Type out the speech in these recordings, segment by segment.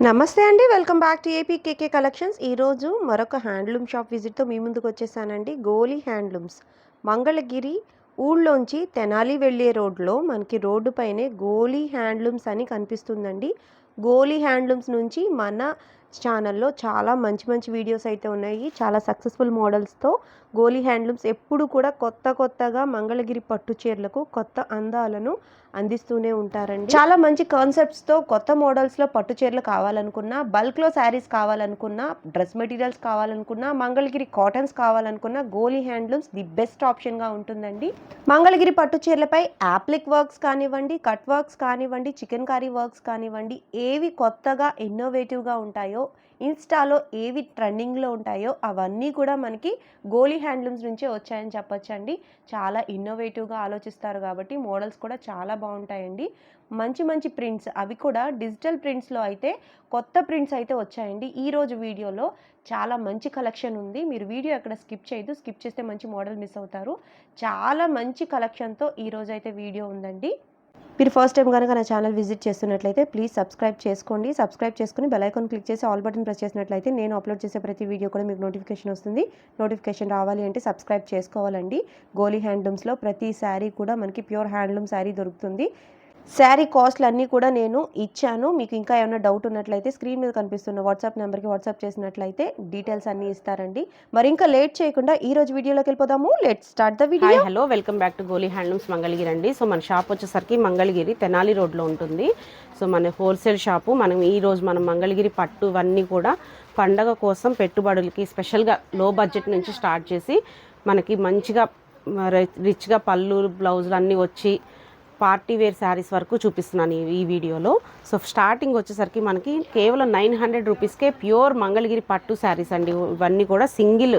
నమస్తే అండి. Welcome back to APKK collections. ఈరోజు మరొక హ్యాండ్లూమ్ షాప్ విజిట్‌తో మీ ముందుకు వచ్చేసానండి. గోలీ హ్యాండ్లూమ్స్ మంగళగిరి ఊళ్ళోంచి తెనాలి వెళ్ళే రోడ్లో మనకి రోడ్డు పైనే గోలీ హ్యాండ్లూమ్స్ అని కనిపిస్తుందండి. గోలీ హ్యాండ్లూమ్స్ నుంచి మన ఛానల్లో చాలా మంచి మంచి వీడియోస్ అయితే ఉన్నాయి. చాలా సక్సెస్ఫుల్ మోడల్స్తో గోలీ హ్యాండ్లూమ్స్ ఎప్పుడు కూడా కొత్తగా మంగళగిరి పట్టు చీరలకు కొత్త అందాలను అందిస్తూనే ఉంటారండి. చాలా మంచి కాన్సెప్ట్స్తో కొత్త మోడల్స్లో పట్టు చీరలు కావాలనుకున్నా, బల్క్లో శారీస్ కావాలనుకున్నా, డ్రెస్ మెటీరియల్స్ కావాలనుకున్నా, మంగళగిరి కాటన్స్ కావాలనుకున్నా గోలీ హ్యాండ్లూమ్స్ ది బెస్ట్ ఆప్షన్గా ఉంటుందండి. మంగళగిరి పట్టు చీరలపై యాప్లిక్ వర్క్స్ కానివ్వండి, కట్ వర్క్స్ కానివ్వండి, చికెన్ కారీ వర్క్స్ కానివ్వండి, ఏవి కొత్తగా ఇన్నోవేటివ్గా ఉంటాయో, ఇన్స్టాలో ఏవి ట్రెండింగ్లో ఉంటాయో అవన్నీ కూడా మనకి గోలీ హ్యాండ్లూమ్స్ నుంచే వచ్చాయని చెప్పొచ్చండి. చాలా ఇన్నోవేటివ్గా ఆలోచిస్తారు కాబట్టి మోడల్స్ కూడా చాలా బాగుంటాయండి. మంచి మంచి ప్రింట్స్, అవి కూడా డిజిటల్ ప్రింట్స్లో అయితే కొత్త ప్రింట్స్ అయితే వచ్చాయండి. ఈరోజు వీడియోలో చాలా మంచి కలెక్షన్ ఉంది. మీరు వీడియో ఎక్కడ స్కిప్ చేయదు. స్కిప్ చేస్తే మంచి మోడల్ మిస్ అవుతారు. చాలా మంచి కలెక్షన్తో ఈరోజు అయితే వీడియో ఉందండి. మీరు ఫస్ట్ టైం కనుక నా ఛానల్ విజిట్ చేస్తున్నట్లయితే ప్లీజ్ సబ్స్క్రైబ్ చేసుకోండి. సబ్స్క్రైబ్ చేసుకుని బెల్ ఐకాన్ క్లిక్ చేసి ఆల్ బటన్ ప్రెస్ చేసినట్లయితే నేను అప్లోడ్ చేసే ప్రతి వీడియో కూడా మీకు నోటిఫికేషన్ వస్తుంది. నోటిఫికేషన్ రావాలి అంటే సబ్స్క్రైబ్ చేసుకోవాలండి. గోలీ హ్యాండ్లూమ్స్లో ప్రతి శారీ కూడా మనకి ప్యూర్ హ్యాండ్లూమ్ శారీ దొరుకుతుంది. శారీ కాస్ట్లు అన్నీ కూడా నేను ఇచ్చాను. మీకు ఇంకా ఏమైనా డౌట్ ఉన్నట్లయితే స్క్రీన్ మీద కనిపిస్తున్న వాట్సాప్ నెంబర్కి వాట్సాప్ చేసినట్లయితే డీటెయిల్స్ అన్నీ ఇస్తారండి. మరి ఇంకా లేట్ చేయకుండా ఈ రోజు వీడియోలోకి వెళ్ళిపోదాము. Let's start the video. Hello, welcome back to Goli handlooms Mangalagiri అండి. సో మన షాప్ వచ్చేసరికి మంగళగిరి తెనాలి రోడ్లో ఉంటుంది. సో మన హోల్సేల్ షాపు. మనం మంగళగిరి పట్టు ఇవన్నీ కూడా పండగ కోసం పెట్టుబడులకి స్పెషల్గా లో బడ్జెట్ నుంచి స్టార్ట్ చేసి మనకి మంచిగా రిచ్గా పళ్ళు బ్లౌజులు అన్నీ వచ్చి పార్టీ వేర్ శారీస్ వరకు చూపిస్తున్నాను ఈ వీడియోలో. సో స్టార్టింగ్ వచ్చేసరికి మనకి కేవలం 900 రూపీస్కే ప్యూర్ మంగళగిరి పట్టు శారీస్ అండి. ఇవన్నీ కూడా సింగిల్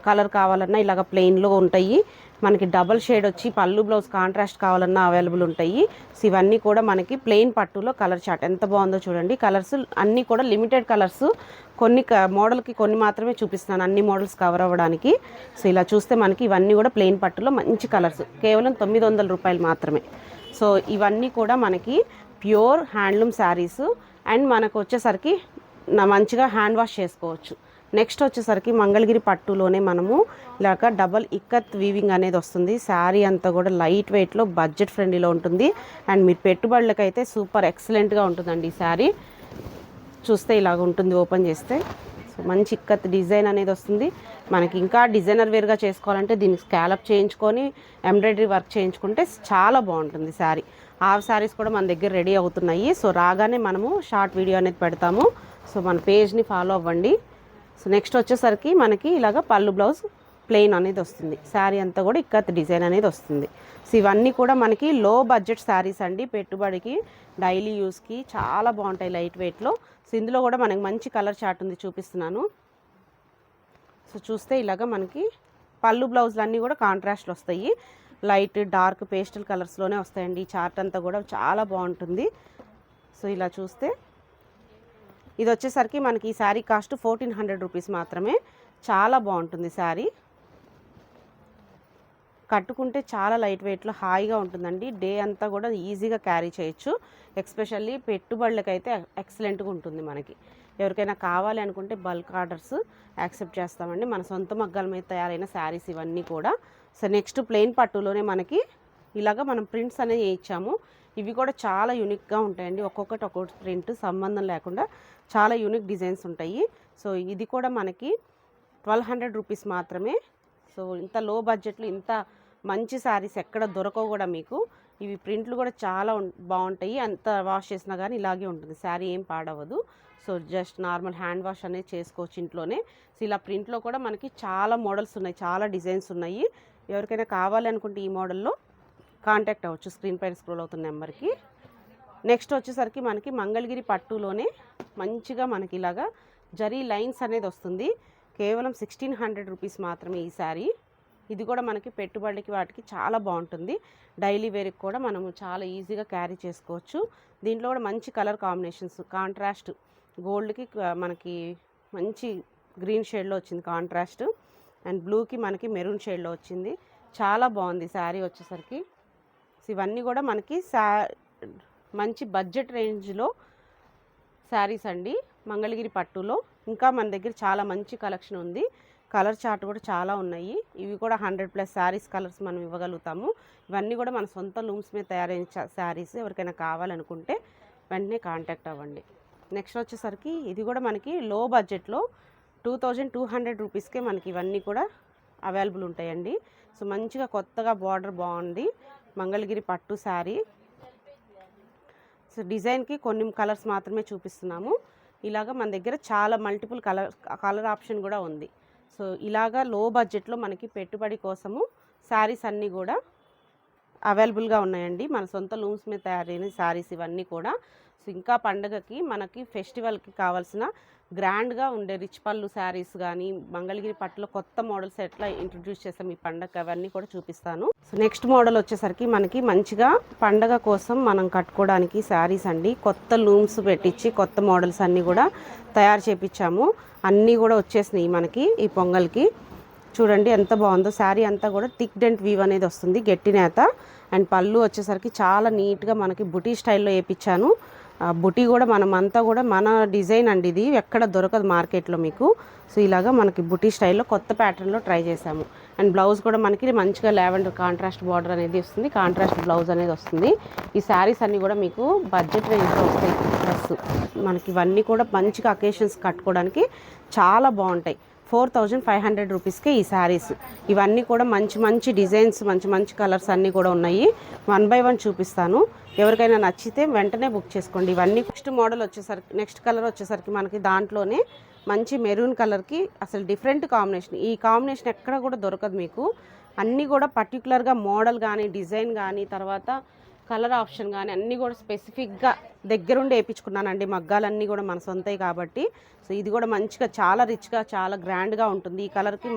కలర్ కావాలన్నా ఇలాగ ప్లెయిన్లో ఉంటాయి. మనకి డబల్ షేడ్ వచ్చి పళ్ళు బ్లౌజ్ కాంట్రాస్ట్ కావాలన్నా అవైలబుల్ ఉంటాయి. సో ఇవన్నీ కూడా మనకి ప్లెయిన్ పట్టులో కలర్ చార్ట్ ఎంత బాగుందో చూడండి. కలర్స్ అన్నీ కూడా లిమిటెడ్ కలర్స్, కొన్ని మోడల్కి కొన్ని మాత్రమే చూపిస్తున్నాను, అన్ని మోడల్స్ కవర్ అవ్వడానికి. సో ఇలా చూస్తే మనకి ఇవన్నీ కూడా ప్లెయిన్ పట్టులో మంచి కలర్స్ కేవలం 900 రూపాయలు మాత్రమే. సో ఇవన్నీ కూడా మనకి ప్యూర్ హ్యాండ్లూమ్ శారీస్. అండ్ మనకు వచ్చేసరికి మంచిగా హ్యాండ్ వాష్ చేసుకోవచ్చు. నెక్స్ట్ వచ్చేసరికి మంగళగిరి పట్టులోనే మనము ఇలాగ డబల్ ఇక్కత్ వీవింగ్ అనేది వస్తుంది. శారీ అంతా కూడా లైట్ వెయిట్లో బడ్జెట్ ఫ్రెండ్లీలో ఉంటుంది. అండ్ మీరు పెట్టుబడులకైతే సూపర్ ఎక్సలెంట్గా ఉంటుందండి. ఈ శారీ చూస్తే ఇలాగ ఉంటుంది ఓపెన్ చేస్తే. సో మంచి ఇక్కత్ డిజైన్ అనేది వస్తుంది. మనకి ఇంకా డిజైనర్ వేర్గా చేసుకోవాలంటే దీనికి స్కాలప్ చేయించుకొని ఎంబ్రాయిడరీ వర్క్ చేయించుకుంటే చాలా బాగుంటుంది శారీ. ఆ శారీస్ కూడా మన దగ్గర రెడీ అవుతున్నాయి. సో రాగానే మనము షార్ట్ వీడియో అనేది పెడతాము. సో మన పేజ్ని ఫాలో అవ్వండి. సో నెక్స్ట్ వచ్చేసరికి మనకి ఇలాగ పళ్ళు బ్లౌజ్ ప్లెయిన్ అనేది వస్తుంది. శారీ అంతా కూడా ఇక్కత్ డిజైన్ అనేది వస్తుంది. సో ఇవన్నీ కూడా మనకి లో బడ్జెట్ శారీస్ అండి. పెట్టుబడికి డైలీ యూస్కి చాలా బాగుంటాయి లైట్ వెయిట్లో. సో ఇందులో కూడా మనకి మంచి కలర్ చార్ట్ ఉంది, చూపిస్తున్నాను. సో చూస్తే ఇలాగ మనకి పళ్ళు బ్లౌజులు అన్నీ కూడా కాంట్రాస్ట్లు వస్తాయి. లైట్ డార్క్ పేస్టల్ కలర్స్లోనే వస్తాయండి. ఈ చార్ట్ అంతా కూడా చాలా బాగుంటుంది. సో ఇలా చూస్తే ఇది వచ్చేసరికి మనకి ఈ శారీ కాస్ట్ 1400 రూపీస్ మాత్రమే. చాలా బాగుంటుంది శారీ. కట్టుకుంటే చాలా లైట్ వెయిట్లో హాయిగా ఉంటుందండి. డే అంతా కూడా ఈజీగా క్యారీ చేయొచ్చు. ఎక్స్పెషల్లీ పెట్టుబడులకైతే ఎక్సలెంట్గా ఉంటుంది. మనకి ఎవరికైనా కావాలి అనుకుంటే బల్క్ ఆర్డర్స్ యాక్సెప్ట్ చేస్తామండి. మన సొంత మగ్గాల మీద తయారైన శారీస్ ఇవన్నీ కూడా. సో నెక్స్ట్ ప్లెయిన్ పట్టులోనే మనకి ఇలాగ మనం ప్రింట్స్ అనేవి వేయించాము. ఇవి కూడా చాలా యూనిక్గా ఉంటాయండి. ఒక్కొక్కటి ప్రింట్ సంబంధం లేకుండా చాలా యూనిక్ డిజైన్స్ ఉంటాయి. సో ఇది కూడా మనకి 1200 రూపీస్ మాత్రమే. సో ఇంత లో బడ్జెట్లో ఇంత మంచి శారీస్ ఎక్కడ దొరకవు కూడా మీకు. ఇవి ప్రింట్లు కూడా చాలా బాగుంటాయి. అంత వాష్ చేసినా కానీ ఇలాగే ఉంటుంది. శారీ ఏం పాడవదు. So just normal hand wash అనేది చేసుకోవచ్చు ఇంట్లోనే. సో ఇలా ప్రింట్లో కూడా మనకి చాలా మోడల్స్ ఉన్నాయి, చాలా డిజైన్స్ ఉన్నాయి. ఎవరికైనా కావాలి అనుకుంటే ఈ మోడల్లో కాంటాక్ట్ అవ్వచ్చు స్క్రీన్ పైన స్క్రోల్ అవుతున్న నెంబర్కి. నెక్స్ట్ వచ్చేసరికి మనకి మంగళగిరి పట్టులోనే మంచిగా మనకి ఇలాగా జరీ లైన్స్ అనేది వస్తుంది. కేవలం 1600 రూపీస్ మాత్రమే ఈ శారీ. ఇది కూడా మనకి పెట్టుబడికి వాటికి చాలా బాగుంటుంది. డైలీ వేర్కి కూడా మనము చాలా ఈజీగా క్యారీ చేసుకోవచ్చు. దీంట్లో కూడా మంచి కలర్ కాంబినేషన్స్, కాంట్రాస్ట్ గోల్డ్కి మనకి మంచి గ్రీన్ షేడ్లో వచ్చింది కాంట్రాస్ట్. అండ్ బ్లూకి మనకి మెరూన్ షేడ్లో వచ్చింది. చాలా బాగుంది శారీ వచ్చేసరికి. ఇవన్నీ కూడా మనకి మంచి బడ్జెట్ రేంజ్లో శారీస్ అండి మంగళగిరి పట్టులో. ఇంకా మన దగ్గర చాలా మంచి కలెక్షన్ ఉంది. కలర్ చార్ట్ కూడా చాలా ఉన్నాయి. ఇవి కూడా 100+ శారీస్ కలర్స్ మనం ఇవ్వగలుగుతాము. ఇవన్నీ కూడా మన సొంత లూమ్స్ మీద తయారైన శారీస్. ఎవరికైనా కావాలనుకుంటే వెంటనే కాంటాక్ట్ అవ్వండి. నెక్స్ట్ వచ్చేసరికి ఇది కూడా మనకి లో బడ్జెట్లో 2200 రూపీస్కే మనకి ఇవన్నీ కూడా అవైలబుల్ ఉంటాయండి. సో మంచిగా కొత్తగా బార్డర్ బాగుంది, మంగళగిరి పట్టు శారీ. సో డిజైన్కి కొన్ని కలర్స్ మాత్రమే చూపిస్తున్నాము. ఇలాగ మన దగ్గర చాలా మల్టిపుల్ కలర్ ఆప్షన్ కూడా ఉంది. సో ఇలాగా లో బడ్జెట్లో మనకి పెట్టుబడి కోసము శారీస్ అన్నీ కూడా అవైలబుల్గా ఉన్నాయండి. మన సొంత లూమ్స్ మీద తయారైన శారీస్ ఇవన్నీ కూడా. సో ఇంకా పండగకి మనకి ఫెస్టివల్కి కావాల్సిన గ్రాండ్గా ఉండే రిచ్ పళ్ళు శారీస్ కానీ మంగళగిరి పట్టులో కొత్త మోడల్స్ ఎట్లా ఇంట్రడ్యూస్ చేస్తాం ఈ పండగ అవన్నీ కూడా చూపిస్తాను. సో నెక్స్ట్ మోడల్ వచ్చేసరికి మనకి మంచిగా పండగ కోసం మనం కట్టుకోవడానికి శారీస్ అండి. కొత్త లూమ్స్ పెట్టించి కొత్త మోడల్స్ అన్నీ కూడా తయారు చేపించాము. అన్నీ కూడా వచ్చేసినాయి మనకి ఈ పొంగల్కి. చూడండి ఎంత బాగుందో. శారీ అంతా కూడా థిక్ డెంట్ వీవ్ అనేది వస్తుంది, గట్టి నేత. అండ్ పళ్ళు వచ్చేసరికి చాలా నీట్గా మనకి బుటీ స్టైల్లో వేయించాను. బుటీ కూడా మనమంతా కూడా మన డిజైన్ అండి, ఇది ఎక్కడ దొరకదు మార్కెట్లో మీకు. సో ఇలాగా మనకి బుటీ స్టైల్లో కొత్త ప్యాటర్న్లో ట్రై చేసాము. అండ్ బ్లౌజ్ కూడా మనకి మంచిగా లావెండర్ కాంట్రాస్ట్ బార్డర్ అనేది వస్తుంది, కాంట్రాస్ట్ బ్లౌజ్ అనేది వస్తుంది. ఈ శారీస్ అన్నీ కూడా మీకు బడ్జెట్ రేంజ్లో వస్తాయి. ప్లస్ మనకి ఇవన్నీ కూడా మంచిగా అకేషన్స్ కట్టుకోవడానికి చాలా బాగుంటాయి. 4500 రూపీస్కే ఈ శారీస్. ఇవన్నీ కూడా మంచి మంచి డిజైన్స్, మంచి మంచి కలర్స్ అన్నీ కూడా ఉన్నాయి. 1 by 1 చూపిస్తాను. ఎవరికైనా నచ్చితే వెంటనే బుక్ చేసుకోండి. ఇవన్నీ నెక్స్ట్ మోడల్ వచ్చేసరికి, నెక్స్ట్ కలర్ వచ్చేసరికి మనకి దాంట్లోనే మంచి మెరూన్ కలర్కి అసలు డిఫరెంట్ కాంబినేషన్. ఈ కాంబినేషన్ ఎక్కడ కూడా దొరకదు మీకు. అన్నీ కూడా పర్టికులర్గా మోడల్ కానీ డిజైన్ కానీ తర్వాత కలర్ ఆప్షన్ కానీ అన్నీ కూడా స్పెసిఫిక్గా దగ్గరుండి వేయించుకున్నానండి. మగ్గాలన్నీ కూడా మన సొంతయి కాబట్టి. సో ఇది కూడా మంచిగా చాలా రిచ్గా చాలా గ్రాండ్గా ఉంటుంది. ఈ కలర్కి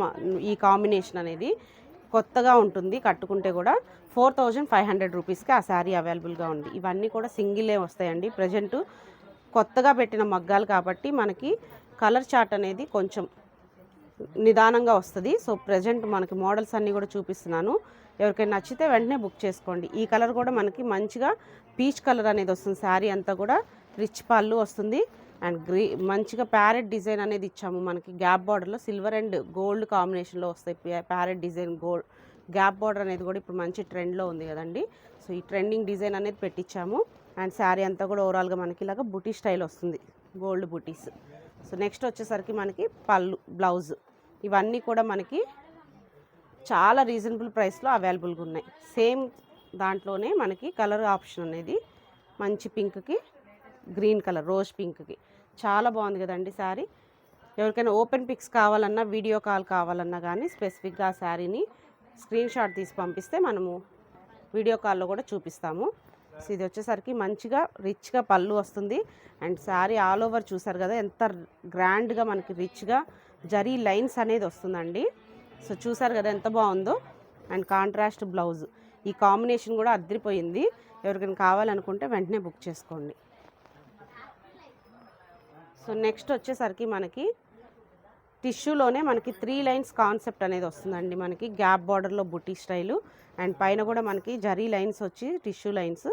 ఈ కాంబినేషన్ అనేది కొత్తగా ఉంటుంది. కట్టుకుంటే కూడా 4500 రూపీస్కి ఆ శారీ అవైలబుల్గా ఉంది. ఇవన్నీ కూడా సింగిలే వస్తాయండి. ప్రజెంట్ కొత్తగా పెట్టిన మగ్గాలు కాబట్టి మనకి కలర్ చార్ట్ అనేది కొంచెం నిదానంగా వస్తుంది. సో ప్రజెంట్ మనకి మోడల్స్ అన్నీ కూడా చూపిస్తున్నాను. ఎవరికైనా నచ్చితే వెంటనే బుక్ చేసుకోండి. ఈ కలర్ కూడా మనకి మంచిగా పీచ్ కలర్ అనేది వస్తుంది. శారీ అంతా కూడా రిచ్ పళ్ళు వస్తుంది. అండ్ మంచిగా ప్యారెట్ డిజైన్ అనేది ఇచ్చాము. మనకి గ్యాప్ బార్డర్లో సిల్వర్ అండ్ గోల్డ్ కాంబినేషన్లో వస్తాయి. Parrot design gold gap border అనేది కూడా ఇప్పుడు మంచి ట్రెండ్లో ఉంది కదండి. సో ఈ ట్రెండింగ్ డిజైన్ అనేది పెట్టించాము. అండ్ శారీ అంతా కూడా ఓవరాల్గా మనకి ఇలాగ బుటీ స్టైల్ వస్తుంది, గోల్డ్ బుటీస్. సో నెక్స్ట్ వచ్చేసరికి మనకి పళ్ళు, బ్లౌజ్ ఇవన్నీ కూడా మనకి చాలా రీజనబుల్ ప్రైస్లో అవైలబుల్గా ఉన్నాయి. సేమ్ దాంట్లోనే మనకి కలర్ ఆప్షన్ అనేది మంచి పింక్కి గ్రీన్ కలర్, రోజ్ పింక్కి చాలా బాగుంది కదండి శారీ. ఎవరికైనా ఓపెన్ పిక్స్ కావాలన్నా వీడియో కాల్ కావాలన్నా కానీ స్పెసిఫిక్గా ఆ శారీని స్క్రీన్ షాట్ తీసి పంపిస్తే మనము వీడియో కాల్లో కూడా చూపిస్తాము. సో ఇది వచ్చేసరికి మంచిగా రిచ్గా పళ్ళు వస్తుంది. అండ్ శారీ ఆల్ ఓవర్ చూసారు కదా ఎంత గ్రాండ్గా మనకి రిచ్గా జరీ లైన్స్ అనేది వస్తుందండి. సో చూసారు కదా ఎంత బాగుందో. అండ్ కాంట్రాస్ట్ బ్లౌజ్, ఈ కాంబినేషన్ కూడా అదిరిపోయింది. ఎవరికైనా కావాలనుకుంటే వెంటనే బుక్ చేసుకోండి. సో నెక్స్ట్ వచ్చేసరికి మనకి టిష్యూలోనే మనకి 3 లైన్స్ కాన్సెప్ట్ అనేది వస్తుందండి. మనకి గ్యాప్ బార్డర్లో బుటీ స్టైలు అండ్ పైన కూడా మనకి జరీ లైన్స్ వచ్చి టిష్యూ లైన్స్,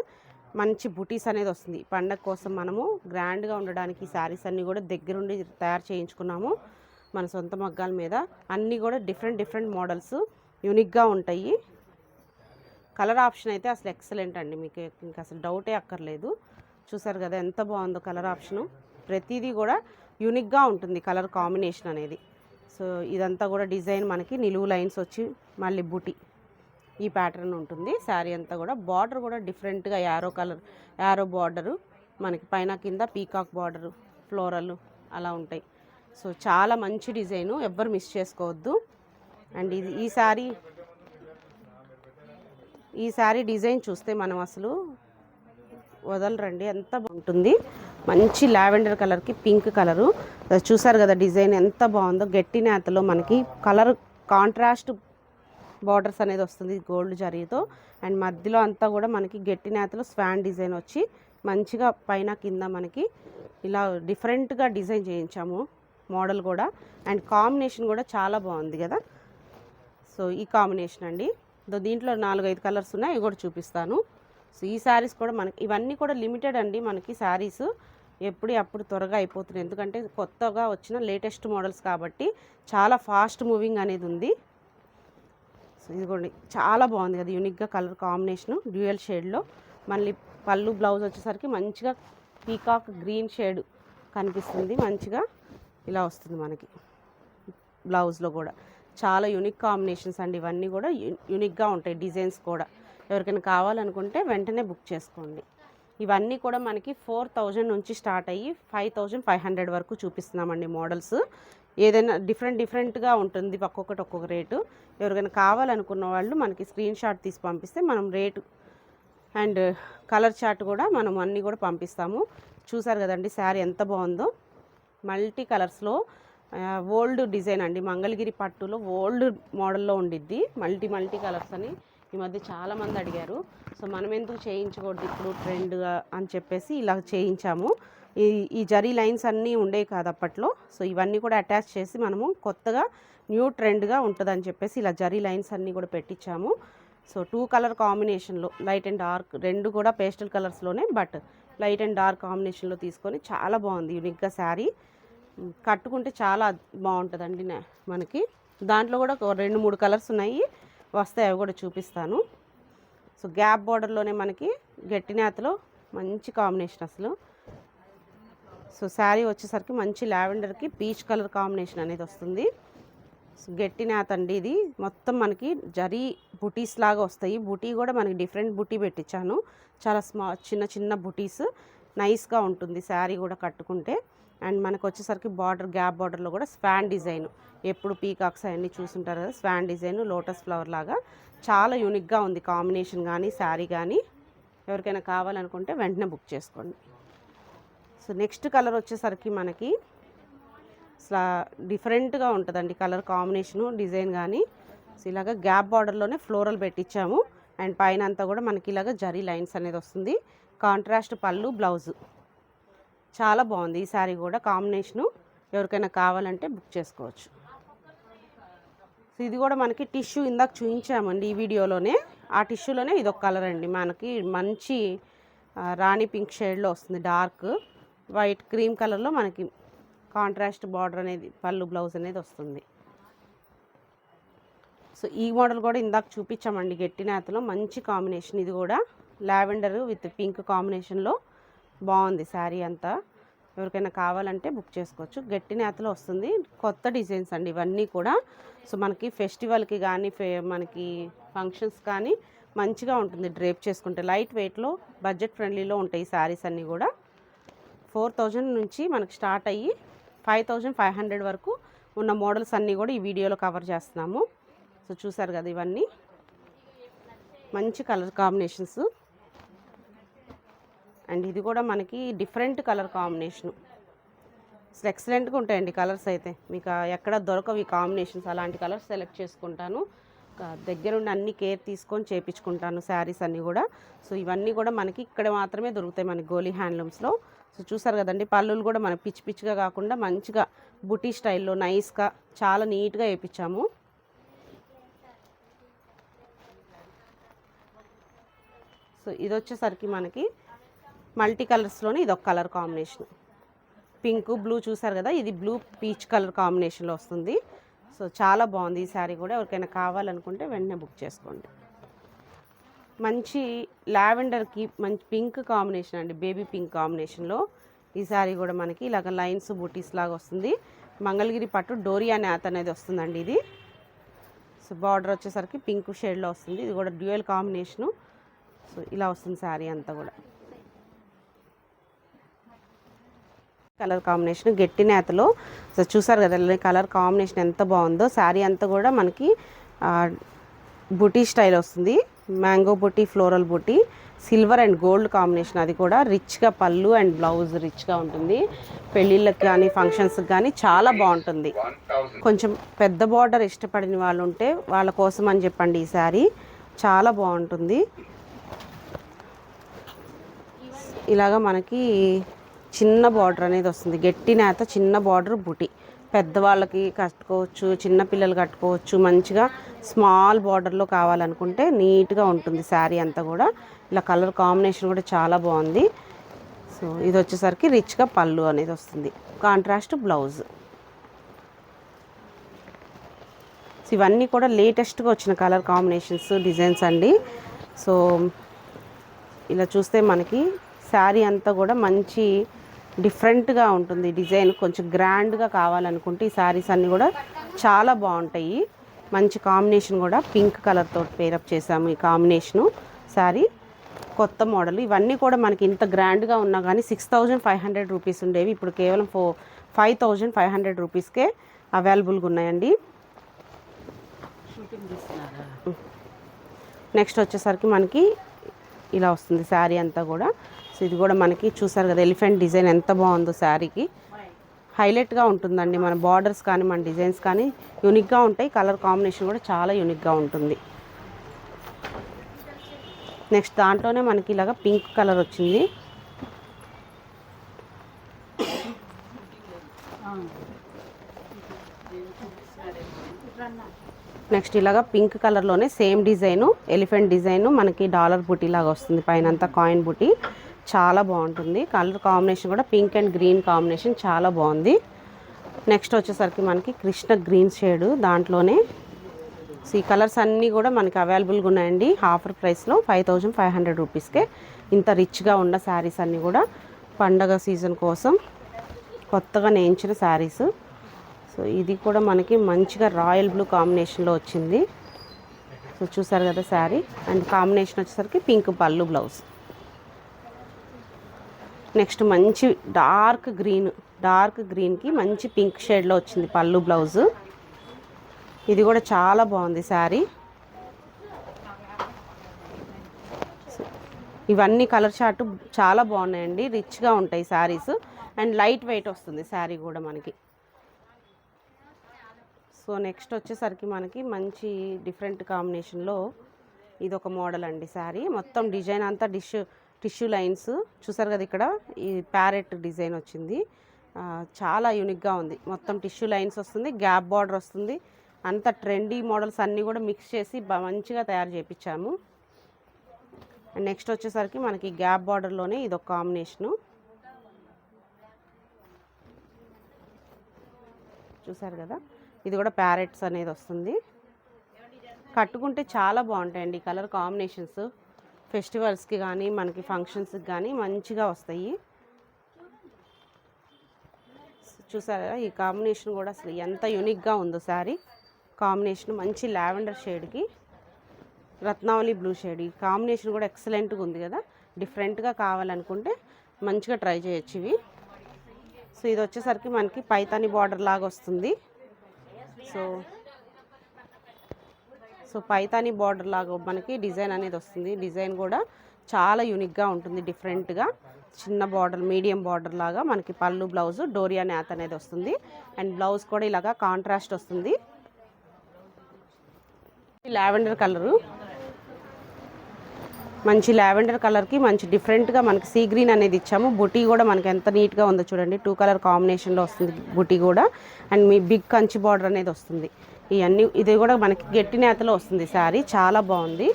మంచి బుటీస్ అనేది వస్తుంది. పండగ కోసం మనము గ్రాండ్గా ఉండడానికి ఈ శారీస్ అన్నీ కూడా దగ్గరుండి తయారు చేయించుకున్నాము మన సొంత మగ్గాల మీద. అన్నీ కూడా డిఫరెంట్ మోడల్స్ యూనిక్గా ఉంటాయి. కలర్ ఆప్షన్ అయితే అసలు ఎక్సలెంట్ అండి, మీకు ఇంకా అసలు డౌటే అక్కర్లేదు. చూసారు కదా ఎంత బాగుందో కలర్ ఆప్షను. ప్రతిదీ కూడా యూనిక్గా ఉంటుంది కలర్ కాంబినేషన్ అనేది. సో ఇదంతా కూడా డిజైన్ మనకి నిలువు లైన్స్ వచ్చి మళ్ళీ బుటీ ఈ ప్యాటర్న్ ఉంటుంది. శారీ అంతా కూడా బార్డర్ కూడా డిఫరెంట్గా యారో బార్డరు మనకి పైన కింద పీకాక్ బార్డరు ఫ్లోరల్ అలా ఉంటాయి. సో చాలా మంచి డిజైను, ఎవ్వరు మిస్ చేసుకోవద్దు. అండ్ ఇది ఈ శారీ డిజైన్ చూస్తే మనం అసలు వదలరండి, ఎంత బాగుంటుంది. మంచి లావెండర్ కలర్కి పింక్ కలరు చూసారు కదా డిజైన్ ఎంత బాగుందో. గట్టి నేతలో మనకి కలర్ కాంట్రాస్ట్ బార్డర్స్ అనేది వస్తుంది గోల్డ్ జరీతో. అండ్ మధ్యలో అంతా కూడా మనకి గట్టి నేతలో స్వాన్ డిజైన్ వచ్చి మంచిగా పైన కింద మనకి ఇలా డిఫరెంట్గా డిజైన్ చేయించాము మోడల్ కూడా. అండ్ కాంబినేషన్ కూడా చాలా బాగుంది కదా. సో ఈ కాంబినేషన్ అండి, దీంట్లో 4-5 కలర్స్ ఉన్నాయి, ఇవి కూడా చూపిస్తాను. సో ఈ శారీస్ కూడా మనకి ఇవన్నీ కూడా లిమిటెడ్ అండి. మనకి శారీస్ అప్పుడు త్వరగా అయిపోతున్నాయి, ఎందుకంటే కొత్తగా వచ్చిన లేటెస్ట్ మోడల్స్ కాబట్టి చాలా ఫాస్ట్ మూవింగ్ అనేది ఉంది. సో ఇదిగోండి, చాలా బాగుంది కదా యూనిక్గా కలర్ కాంబినేషను డ్యూయల్ షేడ్లో. మళ్ళీ పళ్ళు బ్లౌజ్ వచ్చేసరికి మంచిగా పీకాక్ గ్రీన్ షేడ్ కనిపిస్తుంది, మంచిగా ఇలా వస్తుంది మనకి బ్లౌజ్లో కూడా. చాలా యూనిక్ కాంబినేషన్స్ అండి ఇవన్నీ కూడా, యూనిక్గా ఉంటాయి డిజైన్స్ కూడా. ఎవరికైనా కావాలనుకుంటే వెంటనే బుక్ చేసుకోండి. ఇవన్నీ కూడా మనకి 4000 నుంచి స్టార్ట్ అయ్యి 5500 వరకు చూపిస్తున్నామండి మోడల్స్. ఏదైనా డిఫరెంట్గా ఉంటుంది, ఒక్కొక్క రేటు. ఎవరికైనా కావాలనుకున్న వాళ్ళు మనకి స్క్రీన్ షాట్ తీసి పంపిస్తే మనం రేటు అండ్ కలర్ చార్ట్ కూడా మనం అన్నీ కూడా పంపిస్తాము. చూసారు కదండి శారీ ఎంత బాగుందో, మల్టీ కలర్స్లో ఓల్డ్ డిజైన్ అండి. మంగళగిరి పట్టులో ఓల్డ్ మోడల్లో ఉండిద్ది, మల్టీ కలర్స్ అని ఈ మధ్య చాలామంది అడిగారు. సో మనం ఎందుకు చేయించకూడదు ఇప్పుడు ట్రెండ్గా అని చెప్పేసి ఇలా చేయించాము. ఈ జరీ లైన్స్ అన్నీ ఉండేవి కాదు అప్పట్లో. సో ఇవన్నీ కూడా అటాచ్ చేసి మనము కొత్తగా న్యూ ట్రెండ్గా ఉంటుందని చెప్పేసి ఇలా జరీ లైన్స్ అన్నీ కూడా పెట్టించాము. సో 2 కలర్ కాంబినేషన్లో లైట్ అండ్ డార్క్, రెండు కూడా పేస్టల్ కలర్స్లోనే, బట్ లైట్ అండ్ డార్క్ కాంబినేషన్లో తీసుకొని చాలా బాగుంది యూనిక్గా శారీ. కట్టుకుంటే చాలా బాగుంటుందండి మనకి. దాంట్లో కూడా 2-3 కలర్స్ ఉన్నాయి, వస్తాయి, అవి కూడా చూపిస్తాను. సో గ్యాప్ బార్డర్లోనే మనకి గట్టి నేతలో మంచి కాంబినేషన్ అసలు. సో శారీ వచ్చేసరికి మంచి లావెండర్కి పీచ్ కలర్ కాంబినేషన్ అనేది వస్తుంది. సో గట్టి నేత అండి ఇది. మొత్తం మనకి జరీ బుటీస్ లాగా వస్తాయి. బుటీ కూడా మనకి డిఫరెంట్ బుటీ పెట్టించాను, చాలా చిన్న బుటీస్. నైస్గా ఉంటుంది శారీ కూడా కట్టుకుంటే. అండ్ మనకు వచ్చేసరికి బార్డర్, గ్యాప్ బార్డర్లో కూడా స్వాన్ డిజైన్, ఎప్పుడు పీకాక్స్ అవన్నీ చూసుంటారు కదా, స్వాన్ డిజైన్ లోటస్ ఫ్లవర్ లాగా చాలా యూనిక్గా ఉంది కాంబినేషన్ కానీ శారీ కానీ. ఎవరికైనా కావాలనుకుంటే వెంటనే బుక్ చేసుకోండి. సో నెక్స్ట్ కలర్ వచ్చేసరికి మనకి డిఫరెంట్గా ఉంటుందండి కలర్ కాంబినేషను, డిజైన్ కానీ. సో ఇలాగ గ్యాప్ బార్డర్లోనే ఫ్లోరల్ పెట్టించాము. అండ్ పైన అంతా కూడా మనకి ఇలాగ జరీ లైన్స్ అనేది వస్తుంది. కాంట్రాస్ట్ పళ్ళు, బ్లౌజు చాలా బాగుంది ఈ శారీ కూడా కాంబినేషను. ఎవరికైనా కావాలంటే బుక్ చేసుకోవచ్చు. సో ఇది కూడా మనకి టిష్యూ ఇందాక చూపించామండి ఈ వీడియోలోనే, ఆ టిష్యూలోనే ఇదొక కలర్ అండి. మనకి మంచి రాణి పింక్ షేడ్లో వస్తుంది, డార్క్ వైట్ క్రీమ్ కలర్లో మనకి కాంట్రాస్ట్ బార్డర్ అనేది, పళ్ళు బ్లౌజ్ అనేది వస్తుంది. సో ఈ మోడల్ కూడా ఇందాక చూపించామండి గట్టి నేతలో, మంచి కాంబినేషన్. ఇది కూడా లావెండర్ విత్ పింక్ కాంబినేషన్లో బాగుంది శారీ అంతా. ఎవరికైనా కావాలంటే బుక్ చేసుకోవచ్చు. గట్టి నేతలో వస్తుంది, కొత్త డిజైన్స్ అండి ఇవన్నీ కూడా. సో మనకి ఫెస్టివల్కి కానీ మనకి ఫంక్షన్స్ కానీ మంచిగా ఉంటుంది డ్రేప్ చేసుకుంటే. లైట్ వెయిట్లో బడ్జెట్ ఫ్రెండ్లీలో ఉంటాయి ఈ శారీస్ అన్నీ కూడా. 4000 నుంచి మనకి స్టార్ట్ అయ్యి 5500 వరకు ఉన్న మోడల్స్ అన్నీ కూడా ఈ వీడియోలో కవర్ చేస్తున్నాము. సో చూసారు కదా, ఇవన్నీ మంచి కలర్ కాంబినేషన్స్. అండ్ ఇది కూడా మనకి డిఫరెంట్ కలర్ కాంబినేషను. అసలు ఎక్సలెంట్గా ఉంటాయండి కలర్స్ అయితే, మీకు ఎక్కడ దొరకవు ఈ కాంబినేషన్స్. అలాంటి కలర్స్ సెలెక్ట్ చేసుకుంటాను, దగ్గరుండి అన్ని కేర్ తీసుకొని చేయించుకుంటాను శారీస్ అన్నీ కూడా. సో ఇవన్నీ కూడా మనకి ఇక్కడ మాత్రమే దొరుకుతాయి మనకి గోలీ హ్యాండ్లూమ్స్లో. సో చూసారు కదండి, పళ్ళులు కూడా మనకి పిచ్చిగా కాకుండా మంచిగా బుటీ స్టైల్లో నైస్గా చాలా నీట్గా వేయించాము. సో ఇది వచ్చేసరికి మనకి మల్టీ కలర్స్లోనే ఇదొక కలర్ కాంబినేషన్, పింక్ బ్లూ చూసారు కదా, ఇది బ్లూ పీచ్ కలర్ కాంబినేషన్లో వస్తుంది. సో చాలా బాగుంది ఈ శారీ కూడా. ఎవరికైనా కావాలనుకుంటే వెంటనే బుక్ చేసుకోండి. మంచి లావెండర్కి మంచి పింక్ కాంబినేషన్ అండి, బేబీ పింక్ కాంబినేషన్లో ఈ శారీ కూడా మనకి ఇలాగ లైన్స్ బూటీస్ లాగా వస్తుంది. మంగళగిరి పట్టు డోరియా నేత అనేది వస్తుందండి ఇది. సో బార్డర్ వచ్చేసరికి పింక్ షేడ్లో వస్తుంది. ఇది కూడా డ్యూయల్ కాంబినేషను. సో ఇలా వస్తుంది శారీ అంతా కూడా. కలర్ కాంబినేషన్ గట్టి నేతలో. సో చూసారు కదా కలర్ కాంబినేషన్ ఎంత బాగుందో. శారీ అంతా కూడా మనకి బుటీ స్టైల్ వస్తుంది, mango buti, floral buti, silver and gold combination. అది కూడా రిచ్గా పళ్ళు అండ్ బ్లౌజ్ రిచ్గా ఉంటుంది. పెళ్ళిళ్ళకి కానీ ఫంక్షన్స్కి కానీ చాలా బాగుంటుంది. కొంచెం పెద్ద బార్డర్ ఇష్టపడిన వాళ్ళు ఉంటే వాళ్ళ కోసం అని చెప్పండి ఈ శారీ, చాలా బాగుంటుంది. ఇలాగా మనకి చిన్న బార్డర్ అనేది వస్తుంది, గట్టి నేత చిన్న బార్డర్ బుటీ. పెద్దవాళ్ళకి కట్టుకోవచ్చు, చిన్న పిల్లలు కట్టుకోవచ్చు. మంచిగా స్మాల్ బార్డర్లో కావాలనుకుంటే నీట్గా ఉంటుంది శారీ అంతా కూడా. ఇలా కలర్ కాంబినేషన్ కూడా చాలా బాగుంది. సో ఇది వచ్చేసరికి రిచ్గా పళ్ళు అనేది వస్తుంది, కాంట్రాస్ట్ బ్లౌజ్. సో ఇవన్నీ కూడా లేటెస్ట్గా వచ్చిన కలర్ కాంబినేషన్స్, డిజైన్స్ అండి. సో ఇలా చూస్తే మనకి శారీ అంతా కూడా మంచి డిఫరెంట్గా ఉంటుంది డిజైన్. కొంచెం గ్రాండ్గా కావాలనుకుంటే ఈ శారీస్ అన్నీ కూడా చాలా బాగుంటాయి. మంచి కాంబినేషన్ కూడా పింక్ కలర్తో పేరప్ చేసాము. ఈ కాంబినేషను శారీ కొత్త మోడల్. ఇవన్నీ కూడా మనకి ఇంత గ్రాండ్గా ఉన్నా కానీ 6500 రూపీస్ ఉండేవి, ఇప్పుడు కేవలం 5500 రూపీస్కే అవైలబుల్గా ఉన్నాయండి. నెక్స్ట్ వచ్చేసరికి మనకి ఇలా వస్తుంది శారీ అంతా కూడా. సో ఇది కూడా మనకి చూసారు కదా ఎలిఫెంట్ డిజైన్ ఎంత బాగుందో, శారీకి హైలైట్గా ఉంటుందండి. మన బార్డర్స్ కానీ మన డిజైన్స్ కానీ యూనిక్గా ఉంటాయి, కలర్ కాంబినేషన్ కూడా చాలా యూనిక్గా ఉంటుంది. నెక్స్ట్ దాంట్లోనే మనకి ఇలాగ పింక్ కలర్ వచ్చింది. నెక్స్ట్ ఇలాగా పింక్ కలర్లోనే సేమ్ డిజైను, ఎలిఫెంట్ డిజైను, మనకి డాలర్ బుటీ లాగా వస్తుంది, పైన అంతా కాయిన్ బుటీ. చాలా బాగుంటుంది. కలర్ కాంబినేషన్ కూడా పింక్ అండ్ గ్రీన్ కాంబినేషన్ చాలా బాగుంది. నెక్స్ట్ వచ్చేసరికి మనకి కృష్ణ గ్రీన్ షేడ్ దాంట్లోనే. సో ఈ కలర్స్ అన్నీ కూడా మనకి అవైలబుల్గా ఉన్నాయండి. ఆఫర్ ప్రైస్లో 5500 రూపీస్కే ఇంత రిచ్గా ఉన్న శారీస్ అన్నీ కూడా పండగ సీజన్ కోసం కొత్తగా నేయించిన శారీస్. సో ఇది కూడా మనకి మంచిగా రాయల్ బ్లూ కాంబినేషన్లో వచ్చింది. సో చూసారు కదా శారీ, అండ్ కాంబినేషన్ వచ్చేసరికి పింక్ పళ్ళు బ్లౌజ్. నెక్స్ట్ మంచి డార్క్ గ్రీన్కి మంచి పింక్ షేడ్లో వచ్చింది పళ్ళు బ్లౌజు. ఇది కూడా చాలా బాగుంది శారీ. ఇవన్నీ కలర్ చార్ట్ చాలా బాగున్నాయండి, రిచ్గా ఉంటాయి శారీస్, అండ్ లైట్ వెయిట్ వస్తుంది శారీ కూడా మనకి. సో నెక్స్ట్ వచ్చేసరికి మనకి మంచి డిఫరెంట్ కాంబినేషన్లో ఇది ఒక మోడల్ అండి శారీ. మొత్తం డిజైన్ అంతా టిష్యూ లైన్స్ చూసారు కదా, ఇక్కడ ఈ ప్యారెట్ డిజైన్ వచ్చింది, చాలా యూనిక్గా ఉంది. మొత్తం టిష్యూ లైన్స్ వస్తుంది, గ్యాప్ బార్డర్ వస్తుంది, అంత ట్రెండీ మోడల్స్ అన్నీ కూడా మిక్స్ చేసి మంచిగా తయారు చేయించాము. అండ్ నెక్స్ట్ వచ్చేసరికి మనకి గ్యాప్ బార్డర్లోనే ఇది ఒక కాంబినేషను చూసారు కదా, ఇది కూడా ప్యారెట్స్ అనేది వస్తుంది. కట్టుకుంటే చాలా బాగుంటాయండి కలర్ కాంబినేషన్స్, ఫెస్టివల్స్కి కానీ మనకి ఫంక్షన్స్కి కానీ మంచిగా వస్తాయి. చూసారా ఈ కాంబినేషన్ కూడా అసలు ఎంత యూనిక్గా ఉందో శారీ కాంబినేషన్. మంచి లావెండర్ షేడ్కి రత్నావళి బ్లూ షేడ్, ఈ కాంబినేషన్ కూడా ఎక్సలెంట్గా ఉంది కదా. డిఫరెంట్గా కావాలనుకుంటే మంచిగా ట్రై చేయొచ్చు ఇవి. సో ఇది వచ్చేసరికి మనకి పైతాని బార్డర్ లాగా వస్తుంది. సో పైతాని బార్డర్ లాగా మనకి డిజైన్ అనేది వస్తుంది. డిజైన్ కూడా చాలా యూనిక్గా ఉంటుంది, డిఫరెంట్గా చిన్న బార్డర్, మీడియం బార్డర్ లాగా మనకి పళ్ళు బ్లౌజ్ డోరియా నేత అనేది వస్తుంది, అండ్ బ్లౌజ్ కూడా ఇలాగా కాంట్రాస్ట్ వస్తుంది. లావెండర్ కలరు, మంచి లావెండర్ కలర్కి మంచి డిఫరెంట్గా మనకి సీ గ్రీన్ అనేది ఇచ్చాము. బుటీ కూడా మనకి ఎంత నీట్గా ఉందో చూడండి, 2 కలర్ కాంబినేషన్లో వస్తుంది బుటీ కూడా, అండ్ మీ బిగ్ కంచి బార్డర్ అనేది వస్తుంది. ఇవన్నీ ఇది కూడా మనకి గట్టి నేతలో వస్తుంది శారీ, చాలా బాగుంది.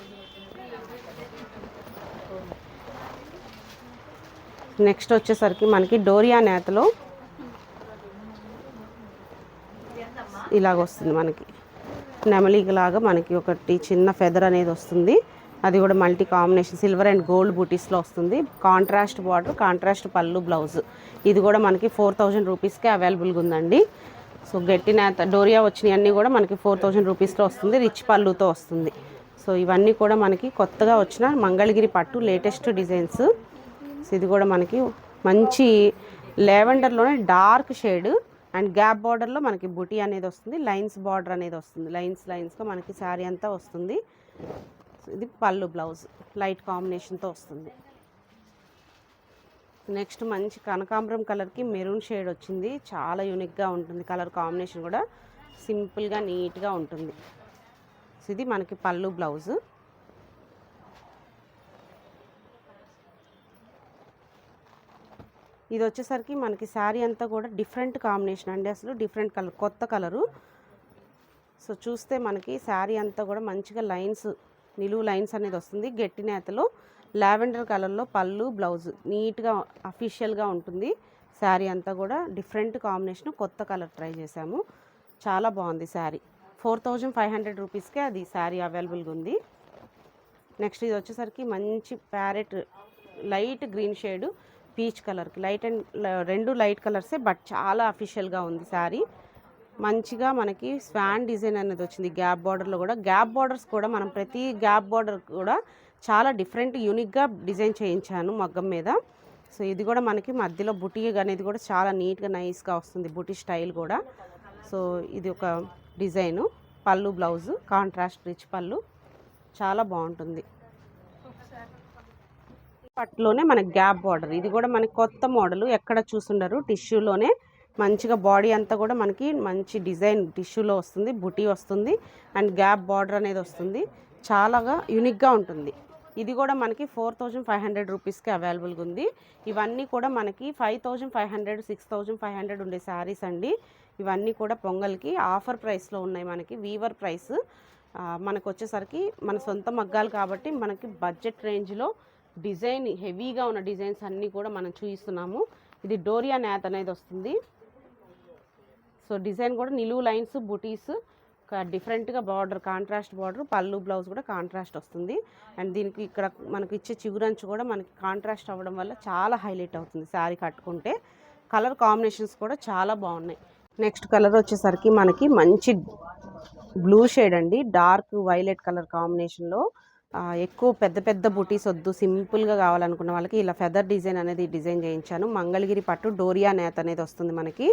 నెక్స్ట్ వచ్చేసరికి మనకి డోరియా నేతలో ఇలాగ వస్తుంది, మనకి నెమలిలాగా మనకి ఒకటి చిన్న ఫెదర్ అనేది వస్తుంది. అది కూడా multi combination silver and gold బూటీస్లో వస్తుంది. Contrast border, contrast pallu blouse. ఇది కూడా మనకి 4000 రూపీస్కే అవైలబుల్గా ఉందండి. సో గట్టి నేత డోరియా వచ్చినవి అన్నీ కూడా మనకి 4000 రూపీస్లో వస్తుంది, రిచ్ పళ్ళుతో వస్తుంది. సో ఇవన్నీ కూడా మనకి కొత్తగా వచ్చిన మంగళగిరి పట్టు లేటెస్ట్ డిజైన్స్. సో ఇది కూడా మనకి మంచి లావెండర్లోనే డార్క్ షేడ్ అండ్ గ్యాప్ బార్డర్లో మనకి బుటీ అనేది వస్తుంది, లైన్స్ బార్డర్ అనేది వస్తుంది, లైన్స్గా మనకి శారీ అంతా వస్తుంది. ఇది పళ్ళు బ్లౌజ్ లైట్ కాంబినేషన్తో వస్తుంది. నెక్స్ట్ మంచి కనకాంబరం కలర్కి మెరూన్ షేడ్ వచ్చింది, చాలా యూనిక్గా ఉంటుంది. కలర్ కాంబినేషన్ కూడా సింపుల్గా నీట్గా ఉంటుంది. సో ఇది మనకి పళ్ళు బ్లౌజ్. ఇది వచ్చేసరికి మనకి శారీ అంతా కూడా డిఫరెంట్ కాంబినేషన్ అండి, అసలు డిఫరెంట్ కలర్, కొత్త కలరు. సో చూస్తే మనకి శారీ అంతా కూడా మంచిగా లైన్స్, నిలువు లైన్స్ అనేది వస్తుంది. గట్టి నేతలో లావెండర్ కలర్లో పళ్ళు బ్లౌజ్ నీట్గా అఫీషియల్గా ఉంటుంది. శారీ అంతా కూడా డిఫరెంట్ కాంబినేషన్, కొత్త కలర్ ట్రై చేసాము. చాలా బాగుంది శారీ. 4500 రూపీస్కే అది శారీ అవైలబుల్గా ఉంది. నెక్స్ట్ ఇది వచ్చేసరికి మంచి parrot light green shade peach కలర్కి లైట్ అండ్ రెండు లైట్ కలర్సే, బట్ చాలా అఫీషియల్గా ఉంది శారీ. మంచిగా మనకి స్వాన్ డిజైన్ అనేది వచ్చింది. గ్యాప్ బార్డర్లో కూడా, గ్యాప్ బార్డర్స్ కూడా మనం ప్రతి గ్యాప్ బార్డర్ కూడా చాలా డిఫరెంట్ యూనిక్గా డిజైన్ చేయించాను మగ్గం మీద. సో ఇది కూడా మనకి మధ్యలో బుటీ అనేది కూడా చాలా నీట్గా నైస్గా వస్తుంది, బుటీ స్టైల్ కూడా. సో ఇది ఒక డిజైను. పళ్ళు బ్లౌజ్ కాంట్రాస్ట్ రిచ్ పళ్ళు, చాలా బాగుంటుంది. పట్టులోనే మనకి గ్యాప్ బార్డర్, ఇది కూడా మనకి కొత్త మోడల్, ఎక్కడ చూసుండరు. టిష్యూలోనే మంచిగా బాడీ అంతా కూడా మనకి మంచి డిజైన్ టిష్యూలో వస్తుంది, బుటీ వస్తుంది అండ్ గ్యాప్ బార్డర్ అనేది వస్తుంది. చాలాగా యూనిక్గా ఉంటుంది. ఇది కూడా మనకి 4500 రూపీస్కి అవైలబుల్గా ఉంది. ఇవన్నీ కూడా మనకి 5500 6500 ఉండే శారీస్ అండి. ఇవన్నీ కూడా పొంగల్కి ఆఫర్ ప్రైస్లో ఉన్నాయి. మనకి వీవర్ ప్రైస్ మనకు వచ్చేసరికి మన సొంత మగ్గాలు కాబట్టి మనకి బడ్జెట్ రేంజ్లో డిజైన్ హెవీగా ఉన్న డిజైన్స్ అన్నీ కూడా మనం చూపిస్తున్నాము. ఇది డోరియా నేత్ అనేది వస్తుంది. సో డిజైన్ కూడా నిలువు లైన్స్ బుటీస్ డిఫరెంట్గా బార్డర్, కాంట్రాస్ట్ బార్డర్, పళ్ళు బ్లౌజ్ కూడా కాంట్రాస్ట్ వస్తుంది. అండ్ దీనికి ఇక్కడ మనకి ఇచ్చే చిగురంచు కూడా మనకి కాంట్రాస్ట్ అవ్వడం వల్ల చాలా హైలైట్ అవుతుంది శారీ కట్టుకుంటే. కలర్ కాంబినేషన్స్ కూడా చాలా బాగున్నాయి. నెక్స్ట్ కలర్ వచ్చేసరికి మనకి మంచి బ్లూ షేడ్ అండి, డార్క్ వైలెట్ కలర్ కాంబినేషన్లో. ఎక్కువ పెద్ద పెద్ద బుటీస్ వద్దు, సింపుల్గా కావాలనుకున్న వాళ్ళకి ఇలా ఫెదర్ డిజైన్ అనేది డిజైన్ చేయించాను. మంగళగిరి పట్టు డోరియా నేత్ అనేది వస్తుంది మనకి.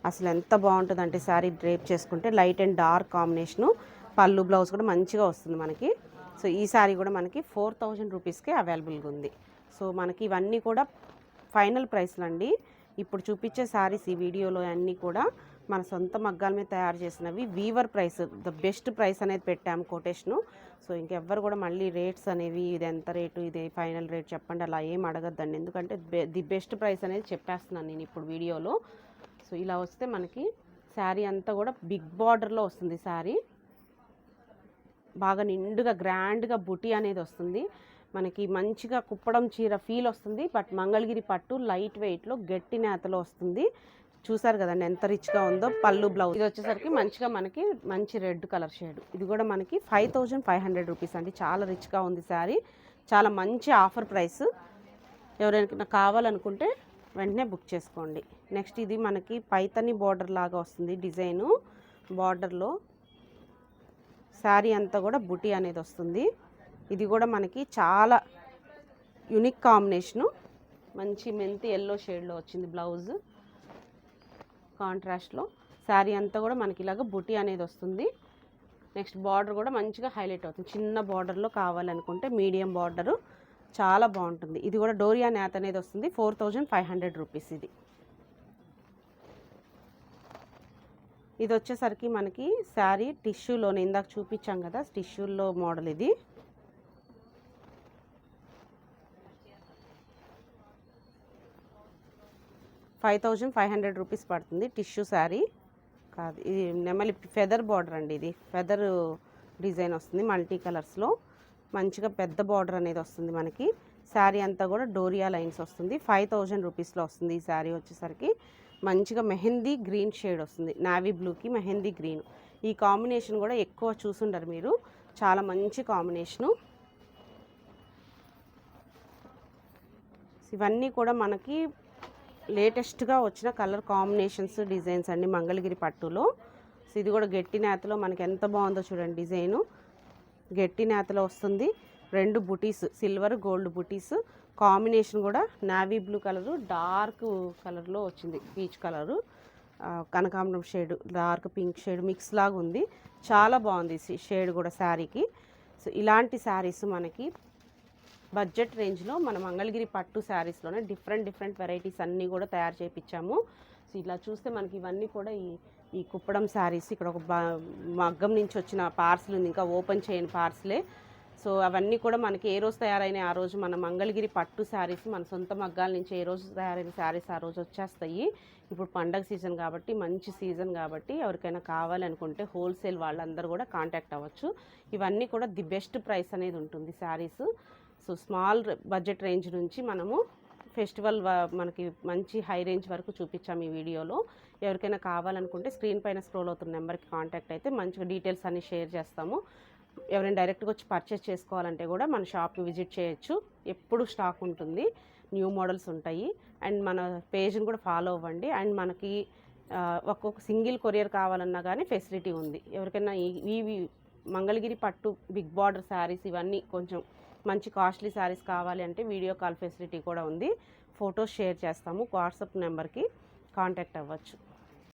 అసలు ఎంత బాగుంటుంది అంటే శారీ డ్రేప్ చేసుకుంటే లైట్ అండ్ డార్క్ కాంబినేషను. పళ్ళు బ్లౌజ్ కూడా మంచిగా వస్తుంది మనకి. సో ఈ శారీ కూడా మనకి 4000 రూపీస్కే అవైలబుల్గా ఉంది. సో మనకి ఇవన్నీ కూడా ఫైనల్ ప్రైస్లు అండి. ఇప్పుడు చూపించే శారీస్ ఈ వీడియోలో అన్నీ కూడా మన సొంత మగ్గాల మీద తయారు చేసినవి. Weaver price, the best price అనేది పెట్టాము కొటేషను. సో ఇంకెవ్వరు కూడా మళ్ళీ రేట్స్ అనేవి ఇది ఎంత రేటు, ఇది ఫైనల్ రేట్ చెప్పండి అలా ఏం అడగద్దండి, ఎందుకంటే ది బెస్ట్ ప్రైస్ అనేది చెప్పేస్తున్నాను నేను ఇప్పుడు వీడియోలో. సో ఇలా వస్తే మనకి శారీ అంతా కూడా బిగ్ బార్డర్లో వస్తుంది. శారీ బాగా నిండుగా గ్రాండ్గా బుటీ అనేది వస్తుంది మనకి. మంచిగా కుప్పడం చీర ఫీల్ వస్తుంది. బట్ మంగళగిరి పట్టు లైట్ వెయిట్లో గట్టి నేతలో వస్తుంది. చూసారు కదండి ఎంత రిచ్గా ఉందో. పళ్ళు బ్లౌజ్ ఇది వచ్చేసరికి మంచిగా మనకి మంచి రెడ్ కలర్ షేడ్. ఇది కూడా మనకి 5500 రూపీస్ అండి. చాలా రిచ్గా ఉంది శారీ, చాలా మంచి ఆఫర్ ప్రైస్. ఎవరైనా కావాలనుకుంటే వెంటనే బుక్ చేసుకోండి. నెక్స్ట్ ఇది మనకి పైతని బార్డర్ లాగా వస్తుంది డిజైను. బార్డర్లో శారీ అంతా కూడా బుటీ అనేది వస్తుంది. ఇది కూడా మనకి చాలా యూనిక్ కాంబినేషను. మంచి మెంతి ఎల్లో షేడ్లో వచ్చింది బ్లౌజ్ కాంట్రాస్ట్లో. శారీ అంతా కూడా మనకి ఇలాగ బుటీ అనేది వస్తుంది. నెక్స్ట్ బార్డర్ కూడా మంచిగా హైలైట్ అవుతుంది. చిన్న బార్డర్లో కావాలనుకుంటే మీడియం బార్డరు చాలా బాగుంటుంది. ఇది కూడా డోరియా నేత్ అనేది వస్తుంది. 4500 రూపీస్ ఇది. ఇది వచ్చేసరికి మనకి శారీ టిష్యూలోనే ఇందాక చూపించాం కదా, టిష్యూలో మోడల్ ఇది. ₹5500 పడుతుంది. టిష్యూ శారీ కాదు, ఇది నెమలి ఫెదర్ బార్డర్ అండి. ఇది ఫెదర్ డిజైన్ వస్తుంది మల్టీ కలర్స్లో. మంచిగా పెద్ద బార్డర్ అనేది వస్తుంది మనకి. శారీ అంతా కూడా డోరియా లైన్స్ వస్తుంది. 5000 రూపీస్లో వస్తుంది ఈ శారీ వచ్చేసరికి. మంచిగా మెహందీ గ్రీన్ షేడ్ వస్తుంది, నావీ బ్లూకి మెహందీ గ్రీన్. ఈ కాంబినేషన్ కూడా ఎక్కువ చూసుండరు మీరు, చాలా మంచి కాంబినేషను. ఇవన్నీ కూడా మనకి లేటెస్ట్గా వచ్చిన కలర్ కాంబినేషన్స్ డిజైన్స్ అండి మంగళగిరి పట్టులో. సో ఇది కూడా గట్టి నేతలో మనకి ఎంత బాగుందో చూడండి. డిజైను గట్టి నేతలో వస్తుంది. రెండు బుటీస్, సిల్వర్ గోల్డ్ బుటీస్ కాంబినేషన్ కూడా నావీ బ్లూ కలరు డార్క్ కలర్లో వచ్చింది, పీచ్ కలరు కనకాంబరం shade dark pink shade mix లాగా ఉంది. చాలా బాగుంది షేడ్ కూడా శారీకి. సో ఇలాంటి శారీస్ మనకి బడ్జెట్ రేంజ్లో మన మంగళగిరి పట్టు శారీస్లోనే డిఫరెంట్ వెరైటీస్ అన్నీ కూడా తయారు చేయించాము. సో ఇలా చూస్తే మనకి ఇవన్నీ కూడా ఈ కుప్పడం శారీస్. ఇక్కడ ఒక మగ్గం నుంచి వచ్చిన పార్సిల్ ఉంది, ఇంకా ఓపెన్ చేయని పార్సిలే. సో అవన్నీ కూడా మనకి ఏ రోజు తయారైన ఆ రోజు మన మంగళగిరి పట్టు శారీస్ మన సొంత మగ్గాల నుంచి ఏ రోజు తయారైన శారీస్ ఆ రోజు వచ్చేస్తాయి. ఇప్పుడు పండగ సీజన్ కాబట్టి, మంచి సీజన్ కాబట్టి ఎవరికైనా కావాలనుకుంటే హోల్సేల్ వాళ్ళందరూ కూడా కాంటాక్ట్ అవ్వచ్చు. ఇవన్నీ కూడా ది బెస్ట్ ప్రైస్ అనేది ఉంటుంది saris. So small budget range నుంచి మనము ఫెస్టివల్ మనకి మంచి హై రేంజ్ వరకు చూపించాము ఈ వీడియోలో. ఎవరికైనా కావాలనుకుంటే స్క్రీన్ పైన స్క్రోల్ అవుతున్న నెంబర్కి కాంటాక్ట్ అయితే మంచిగా డీటెయిల్స్ అన్ని షేర్ చేస్తాము. ఎవరైనా డైరెక్ట్గా వచ్చి పర్చేస్ చేసుకోవాలంటే కూడా మన షాప్ని విజిట్ చేయొచ్చు. ఎప్పుడు స్టాక్ ఉంటుంది, న్యూ మోడల్స్ ఉంటాయి. అండ్ మన పేజ్ని కూడా ఫాలో అవ్వండి. అండ్ మనకి ఒక్కొక్క సింగిల్ కొరియర్ కావాలన్నా కానీ ఫెసిలిటీ ఉంది. ఎవరికైనా ఈ మంగళగిరి పట్టు బిగ్ బార్డర్ శారీస్ ఇవన్నీ కొంచెం మంచి కాస్ట్లీ శారీస్ కావాలి అంటే వీడియో కాల్ ఫెసిలిటీ కూడా ఉంది. ఫొటోస్ షేర్ చేస్తాము. వాట్సాప్ నెంబర్కి కాంటాక్ట్ అవ్వచ్చు.